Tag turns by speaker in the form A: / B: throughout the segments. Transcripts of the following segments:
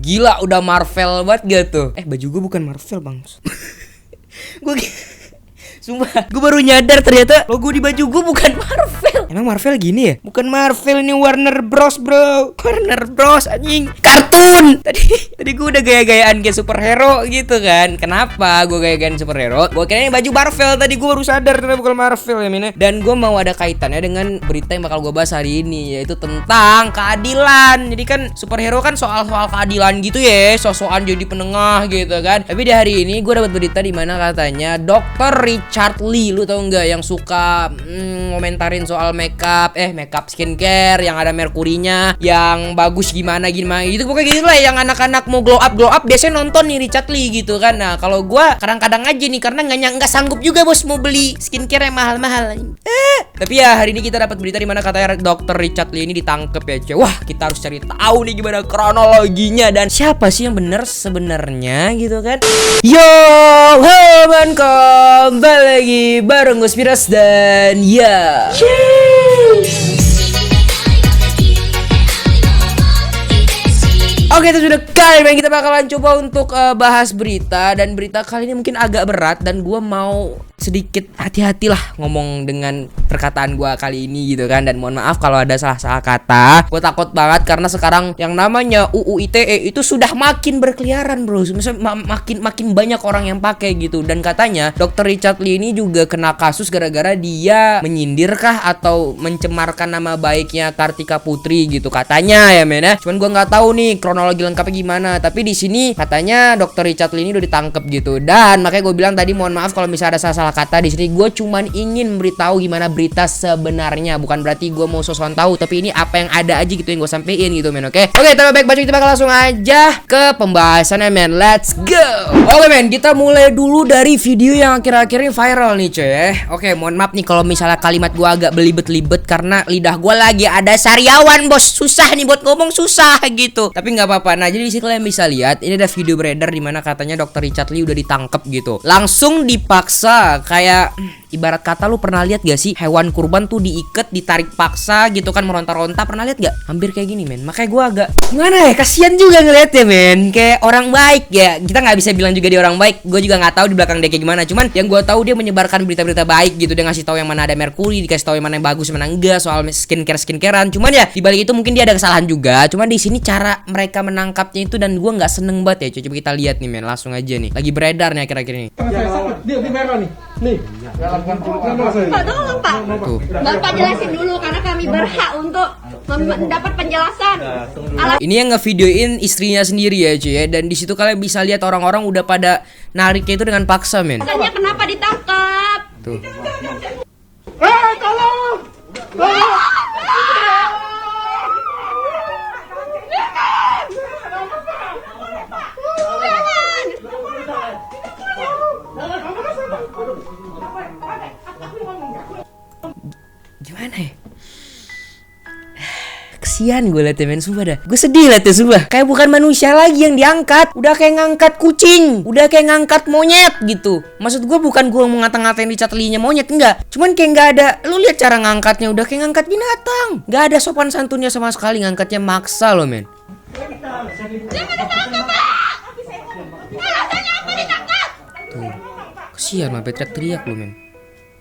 A: gila udah Marvel banget gak tuh? Baju gue bukan Marvel bang. Gue sumpah, gue baru nyadar ternyata logo di baju gue bukan Marvel. Emang Marvel gini ya? Bukan Marvel, ini Warner Bros bro. Warner Bros anjing, kartun. Tadi gue udah gaya-gayaan kayak superhero gitu kan. Kenapa gue gaya-gayaan superhero? Gue kira ini baju Marvel, tadi gue baru sadar ternyata bukan Marvel ya men. Dan gue mau ada kaitannya dengan berita yang bakal gue bahas hari ini, yaitu tentang keadilan. Jadi kan superhero kan soal-soal keadilan gitu ya, sosokan jadi penengah gitu kan. Tapi di hari ini gue dapat berita di mana katanya Dr. Richard Lee, lu tau nggak, yang suka ngomentarin soal makeup skincare yang ada merkurinya, yang bagus gimana gitu, pokoknya gitu lah. Yang anak-anak mau glow up biasanya nonton nih Richard Lee gitu kan. Nah kalau gue kadang-kadang aja nih, karena nggak sanggup juga bos mau beli skincare yang mahal-mahal. Tapi ya hari ini kita dapat berita di mana katanya Dr. Richard Lee ini ditangkap ya cuy. Wah kita harus cari tahu nih gimana kronologinya dan siapa sih yang benar sebenarnya gitu kan. Yo, man, kembali lagi bareng gue Spiras dan ya. Oke, itu sudah kali ini kita bakalan coba untuk bahas berita. Dan berita kali ini mungkin agak berat dan gue mau sedikit hati-hatilah ngomong dengan perkataan gue kali ini gitu kan. Dan mohon maaf kalau ada salah-salah kata. Gue takut banget karena sekarang yang namanya UU ITE itu sudah makin berkeliaran bro. Makin banyak orang yang pakai gitu. Dan katanya Dr. Richard Lee ini juga kena kasus gara-gara dia menyindirkah atau mencemarkan nama baiknya Kartika Putri gitu katanya ya men ya. Cuman gue nggak tahu nih kronologi lengkapnya gimana. Tapi di sini katanya Dr. Richard Lee ini udah ditangkap gitu. Dan makanya gue bilang tadi mohon maaf kalau misalnya ada salah kata di sini. Gue cuman ingin memberitahu gimana berita sebenarnya, bukan berarti gue mau sosokan tahu, tapi ini apa yang ada aja gitu yang gue sampein gitu men. Oke, tanpa baik bacot kita bakal langsung aja ke pembahasannya men. Let's go. Oke men, kita mulai dulu dari video yang akhir-akhir ini viral nih coy ya. Oke, mohon maaf nih kalau misalnya kalimat gue agak belibet-libet karena lidah gue lagi ada sariawan bos. Susah nih buat ngomong, susah gitu. Tapi nggak apa-apa. Nah jadi di sini kalian bisa lihat ini ada video beredar di mana katanya Dr. Richard Lee udah ditangkap gitu. Langsung dipaksa. Kayak ibarat kata lu pernah lihat gak sih hewan kurban tuh diikat, ditarik paksa gitu kan meronta-ronta, pernah lihat gak? Hampir kayak gini men. Makanya gue agak gimana ya, kasian juga ngeliatnya men. Kayak orang baik ya, kita nggak bisa bilang juga dia orang baik. Gue juga nggak tahu di belakang dia kayak gimana. Cuman yang gue tahu dia menyebarkan berita-berita baik gitu. Dia ngasih tahu yang mana ada merkuri, dikasih tahu yang mana yang bagus, mana enggak soal skincarean. Cuman ya di balik itu mungkin dia ada kesalahan juga. Cuman di sini cara mereka menangkapnya itu dan gue nggak seneng banget ya. Coba kita lihat nih men, langsung aja nih. Lagi beredar nih akhir-akhir ini.
B: Dia di merah nih. Nih.
C: Pak, tolong Pak. Bapak jelasin dulu karena kami berhak untuk mendapat penjelasan.
A: Ini yang ngevideoin istrinya sendiri ya cuy ya. Dan di situ kalian bisa lihat orang-orang udah pada nariknya itu dengan paksa men.
C: Alasannya kenapa ditangkap?
A: Tuh.
B: Tolong.
A: Gimana ya? Kesian gue liatnya men, sumpah dah. Gue sedih liatnya sumpah. Kayak bukan manusia lagi yang diangkat. Udah kayak ngangkat kucing. Udah kayak ngangkat monyet gitu. Maksud gue bukan gue mau ngata-ngatain Richard Lee-nya monyet, enggak. Cuman kayak gak ada, lu lihat cara ngangkatnya udah kayak ngangkat binatang. Gak ada sopan santunnya sama sekali, ngangkatnya maksa loh men. Tuh, kesian sampai teriak-teriak loh men.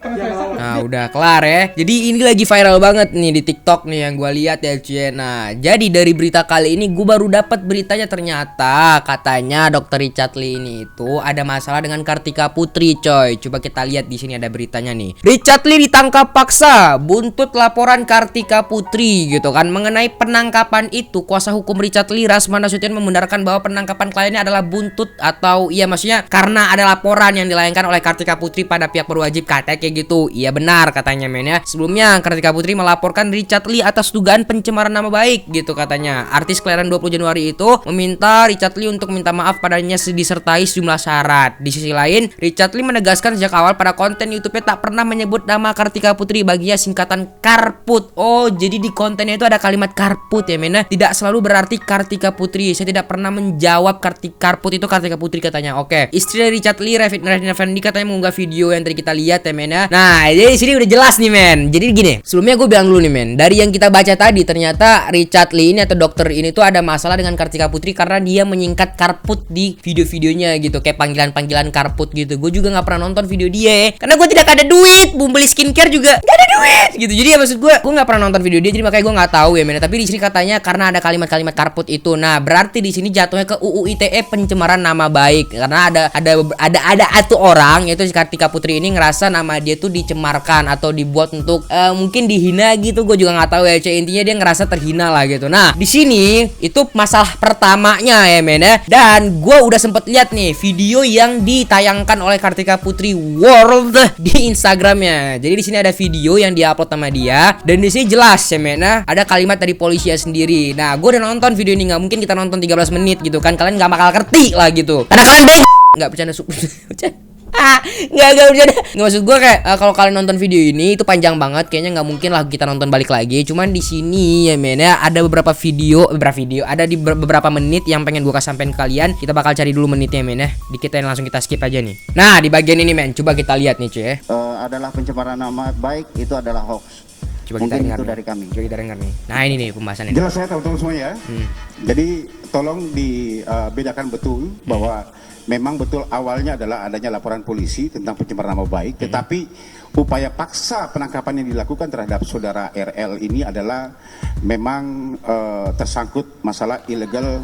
A: Nah udah kelar ya. Jadi ini lagi viral banget nih di TikTok nih yang gue lihat ya cuy. Nah jadi dari berita kali ini gue baru dapat beritanya, ternyata katanya Dr. Richard Lee ini itu ada masalah dengan Kartika Putri coy. Coba kita lihat di sini ada beritanya nih. Richard Lee ditangkap paksa buntut laporan Kartika Putri gitu kan. Mengenai penangkapan itu, kuasa hukum Richard Lee Rasman Nasution membenarkan bahwa penangkapan kliennya adalah buntut atau iya maksudnya karena ada laporan yang dilayangkan oleh Kartika Putri pada pihak berwajib, katanya kayak gitu. Iya benar katanya men ya. Sebelumnya Kartika Putri melaporkan Richard Lee atas dugaan pencemaran nama baik gitu katanya. Artis kelahiran 20 Januari itu meminta Richard Lee untuk minta maaf padanya disertai sejumlah syarat. Di sisi lain, Richard Lee menegaskan sejak awal pada konten YouTube-nya tak pernah menyebut nama Kartika Putri, baginya singkatan Karput. Oh, jadi di kontennya itu ada kalimat Karput ya men ya. Tidak selalu berarti Kartika Putri. Saya tidak pernah menjawab Karput itu Kartika Putri katanya. Oke. Istri dari Richard Lee, Revina Fendi katanya mengunggah video yang tadi kita lihat ya men ya. ya. Nah, jadi di sini udah jelas nih men. Jadi gini, sebelumnya gue bilang dulu nih men, dari yang kita baca tadi ternyata Richard Lee ini atau dokter ini tuh ada masalah dengan Kartika Putri karena dia menyingkat Karput di video-videonya gitu, kayak panggilan-panggilan Karput gitu. Gue juga nggak pernah nonton video dia karena gue tidak ada duit, mau beli skincare juga gak ada duit gitu. Jadi ya maksud gue nggak pernah nonton video dia, jadi makanya gue nggak tahu ya men. Tapi di sini katanya karena ada kalimat-kalimat Karput itu. Nah, berarti di sini jatuhnya ke UU ITE pencemaran nama baik karena ada satu orang yaitu si Kartika Putri ini ngerasa nama dia tuh dicemarkan atau dibuat untuk mungkin dihina gitu. Gue juga nggak tahu ya, intinya dia ngerasa terhina lah gitu. Nah, di sini itu masalah pertamanya ya men ya. Dan gue udah sempet lihat nih video yang ditayangkan oleh Kartika Putri World di Instagramnya. Jadi di sini ada video yang diupload sama dia dan di sini jelas ya men ya, ada kalimat dari polisi sendiri. Nah, gue udah nonton video ini, nggak mungkin kita nonton 13 menit gitu kan, kalian nggak bakal ngerti lah gitu karena kalian nggak bercanda nggak bercanda. Nggak, maksud gue kayak kalau kalian nonton video ini itu panjang banget, kayaknya nggak mungkin lah kita nonton balik lagi. Cuman di sini ya men ya, ada beberapa video ada di beberapa menit yang pengen gue kasih sampein ke kalian. Kita bakal cari dulu menitnya men ya, dikit yang langsung kita skip aja nih. Nah, di bagian ini men, coba kita lihat nih cuy.
D: Adalah pencemaran nama baik, itu adalah hoax.
A: Coba kita
D: mungkin
A: dengar
D: itu
A: nih.
D: dari kami.
A: Coba kita dengar nih. Nah, ini nih pembahasannya.
E: Jelas ya teman-teman semuanya. Jadi tolong dibedakan betul bahwa memang betul awalnya adalah adanya laporan polisi tentang pencemaran nama baik, tetapi upaya paksa penangkapan yang dilakukan terhadap saudara RL ini adalah memang tersangkut masalah illegal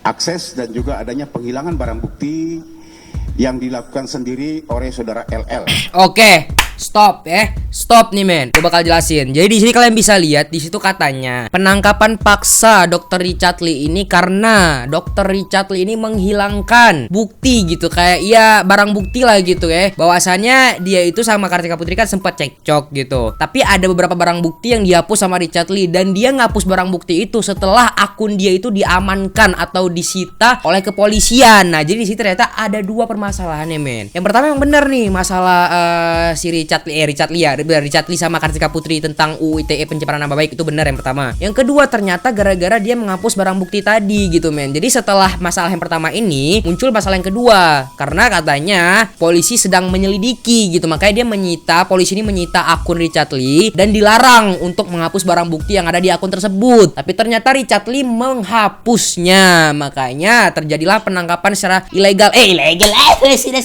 E: akses dan juga adanya penghilangan barang bukti yang dilakukan sendiri oleh saudara LL.
A: Oke, stop ya. Stop nih men. Gue bakal jelasin. Jadi di sini kalian bisa lihat di situ katanya penangkapan paksa Dr. Richard Lee ini karena Dr. Richard Lee ini menghilangkan bukti gitu, kayak ya barang bukti lah gitu ya. Bahwasannya dia itu sama Kartika Putri kan sempat cekcok gitu. Tapi ada beberapa barang bukti yang dihapus sama Richard Lee dan dia ngapus barang bukti itu setelah akun dia itu diamankan atau disita oleh kepolisian. Nah, jadi di sini ternyata ada dua permasalahannya men. Yang pertama yang benar nih masalah si Richard Lee sama Kartika Putri tentang UU ITE pencemaran nama baik itu benar yang pertama. Yang kedua ternyata gara-gara dia menghapus barang bukti tadi gitu men. Jadi setelah masalah yang pertama ini muncul masalah yang kedua karena katanya polisi sedang menyelidiki gitu, makanya polisi ini menyita akun Richard Lee dan dilarang untuk menghapus barang bukti yang ada di akun tersebut. Tapi ternyata Richard Lee menghapusnya, makanya terjadilah penangkapan secara ilegal.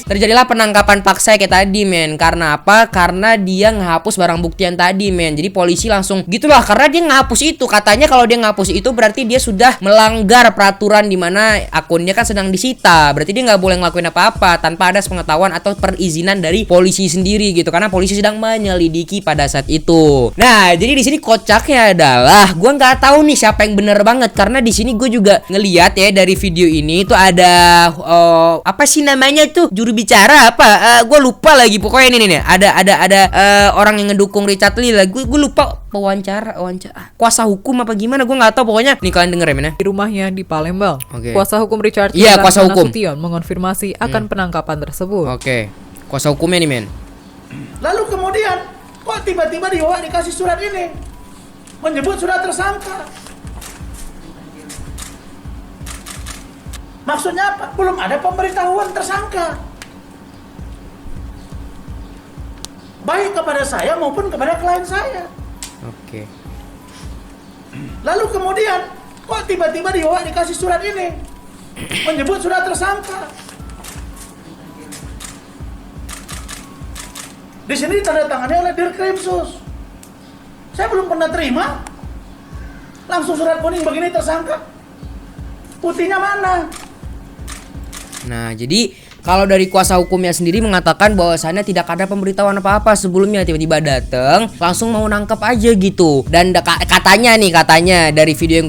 A: Terjadilah penangkapan paksa kayak tadi men. Karena apa? Karena dia ngehapus barang bukti yang tadi men. Jadi polisi langsung gitulah karena dia ngehapus itu. Katanya kalau dia ngehapus itu berarti dia sudah melanggar peraturan di mana akunnya kan sedang disita. Berarti dia nggak boleh ngelakuin apa-apa tanpa ada sepengetahuan atau perizinan dari polisi sendiri gitu. Karena polisi sedang menyelidiki pada saat itu. Nah, jadi di sini kocaknya adalah gua nggak tahu nih siapa yang bener banget karena di sini gue juga ngelihat ya dari video ini itu ada apa sih namanya tuh juru bicara apa? Gue lupa lagi pokoknya ini nih ada orang yang ngedukung Richard Lee lah. Gue lupa wawancara kuasa hukum apa gimana gue nggak tahu pokoknya. Nih kalian denger ya men.
F: Di rumahnya di Palembang.
A: Oke.
F: Kuasa hukum Richard
A: Iya, kuasa hukum
F: Nasution mengonfirmasi akan penangkapan tersebut.
A: Oke. Kuasa hukumnya nih men.
B: Lalu kemudian kok tiba-tiba dikasih surat ini menyebut sudah tersangka. Maksudnya apa? Belum ada pemberitahuan tersangka. Baik kepada saya maupun kepada klien saya.
A: Oke.
B: Lalu kemudian kok tiba-tiba dikasih surat ini menyebut sudah tersangka. Di sini ditandatangani oleh Dirkrimsus. Saya belum pernah terima. Langsung surat kuning begini tersangka. Putihnya mana?
A: Nah, jadi kalau dari kuasa hukumnya sendiri mengatakan bahwasannya tidak ada pemberitahuan apa-apa sebelumnya, tiba-tiba dateng langsung mau nangkep aja gitu. Dan katanya dari video yang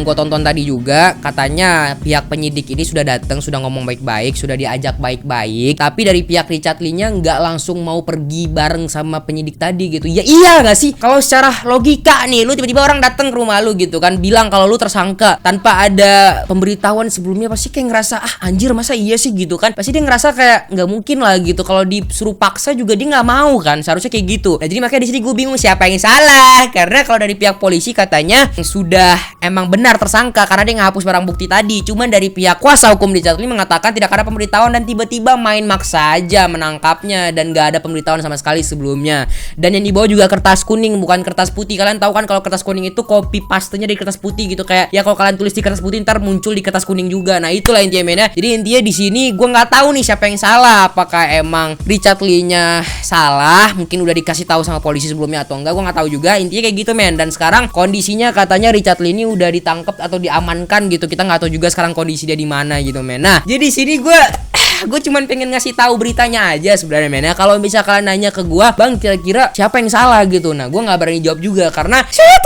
A: gue tonton tadi juga katanya pihak penyidik ini sudah datang, sudah ngomong baik-baik, sudah diajak baik-baik. Tapi dari pihak Richard Lee-nya nggak langsung mau pergi bareng sama penyidik tadi gitu. Ya iya nggak sih? Kalau secara logika nih, lu tiba-tiba orang datang ke rumah lu gitu kan, bilang kalau lu tersangka tanpa ada pemberitahuan sebelumnya, pasti kayak ngerasa anjir masa iya sih gitu kan? Pasti pasti dia ngerasa kayak nggak mungkin lah gitu. Kalau disuruh paksa juga dia nggak mau kan, seharusnya kayak gitu. Nah jadi makanya di sini gue bingung siapa yang salah, karena kalau dari pihak polisi katanya sudah emang benar tersangka karena dia ngehapus barang bukti tadi. Cuman dari pihak kuasa hukum Richard Lee mengatakan tidak ada pemberitahuan dan tiba-tiba main maksa aja menangkapnya dan nggak ada pemberitahuan sama sekali sebelumnya. Dan yang dibawa juga kertas kuning bukan kertas putih. Kalian tahu kan kalau kertas kuning itu copy pastenya dari kertas putih gitu, kayak ya kalau kalian tulis di kertas putih ntar muncul di kertas kuning juga. Nah itulah intinya men ya. Jadi intinya di sini gue nggak tahu nih siapa yang salah. Apakah emang Richard Lee-nya salah? Mungkin udah dikasih tahu sama polisi sebelumnya atau enggak? Gue nggak tahu juga. Intinya kayak gitu men. Dan sekarang kondisinya katanya Richard Lee ini udah ditangkap atau diamankan gitu. Kita nggak tahu juga sekarang kondisi dia di mana gitu men. Nah jadi sini gue cuman pengen ngasih tahu beritanya aja sebenarnya men ya. Kalau bisa kalian nanya ke gue, bang kira-kira siapa yang salah gitu, nah gue nggak berani jawab juga karena saya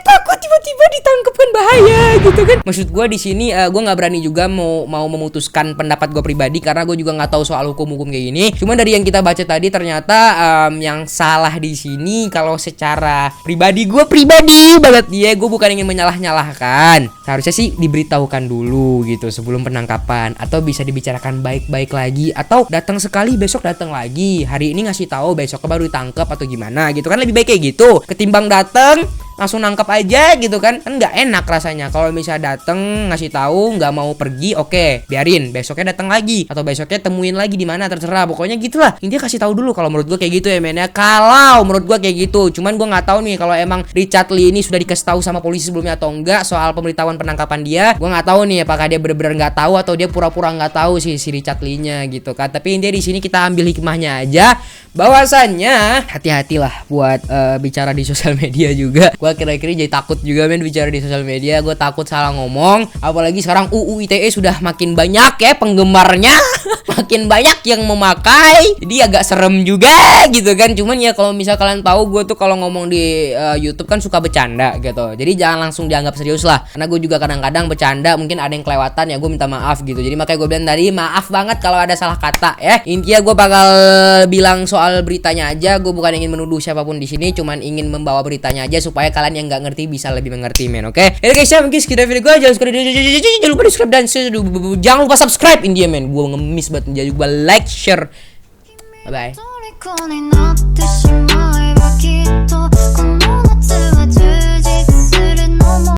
A: takut tiba-tiba ditangkap kan bahaya gitu kan. Maksud gue di sini gue nggak berani juga mau memutuskan pendapat gue pribadi karena gue juga nggak tahu soal hukum dari gini. Cuman dari yang kita baca tadi ternyata yang salah di sini kalau secara pribadi banget dia, gue bukan ingin menyalah-nyalahkan. Seharusnya sih diberitahukan dulu gitu sebelum penangkapan, atau bisa dibicarakan baik-baik lagi, atau datang sekali besok datang lagi, hari ini ngasih tahu besok baru ditangkap atau gimana gitu kan, lebih baik kayak gitu ketimbang datang langsung nangkap aja gitu kan nggak enak rasanya. Kalau misalnya dateng ngasih tahu nggak mau pergi, oke, biarin besoknya datang lagi atau besoknya temuin lagi di mana, terserah pokoknya gitulah. Intinya kasih tahu dulu kalau menurut gue kayak gitu ya men ya. Kalau menurut gue kayak gitu. Cuman gue nggak tahu nih kalau emang Richard Lee ini sudah dikasih tahu sama polisi sebelumnya atau enggak soal pemberitahuan penangkapan dia. Gue nggak tahu nih apakah dia benar-benar nggak tahu atau dia pura-pura nggak tahu si Richard Lee-nya gitu kan. Tapi intinya di sini kita ambil hikmahnya aja, bahwasannya hati-hatilah buat bicara di sosial media juga. Gue kira-kira jadi takut juga men bicara di sosial media. Gue takut salah ngomong, apalagi sekarang UU ITE sudah makin banyak ya penggemarnya makin banyak yang memakai, jadi agak serem juga gitu kan. Cuman ya kalau misal kalian tahu gue tuh kalau ngomong di YouTube kan suka bercanda gitu, jadi jangan langsung dianggap serius lah, karena gue juga kadang-kadang bercanda mungkin ada yang kelewatan ya, gue minta maaf gitu. Jadi makanya gue bilang tadi maaf banget kalau ada salah kata ya. Intinya gue bakal bilang soal beritanya aja, gue bukan ingin menuduh siapapun di sini, cuman ingin membawa beritanya aja supaya kalian yang nggak ngerti bisa lebih mengerti men. Oke ya guys ya, mungkin sekitar video gue. Jangan lupa di subscribe dan jangan lupa subscribe India men, gue ngemis banget. Jangan lupa like, share, bye bye.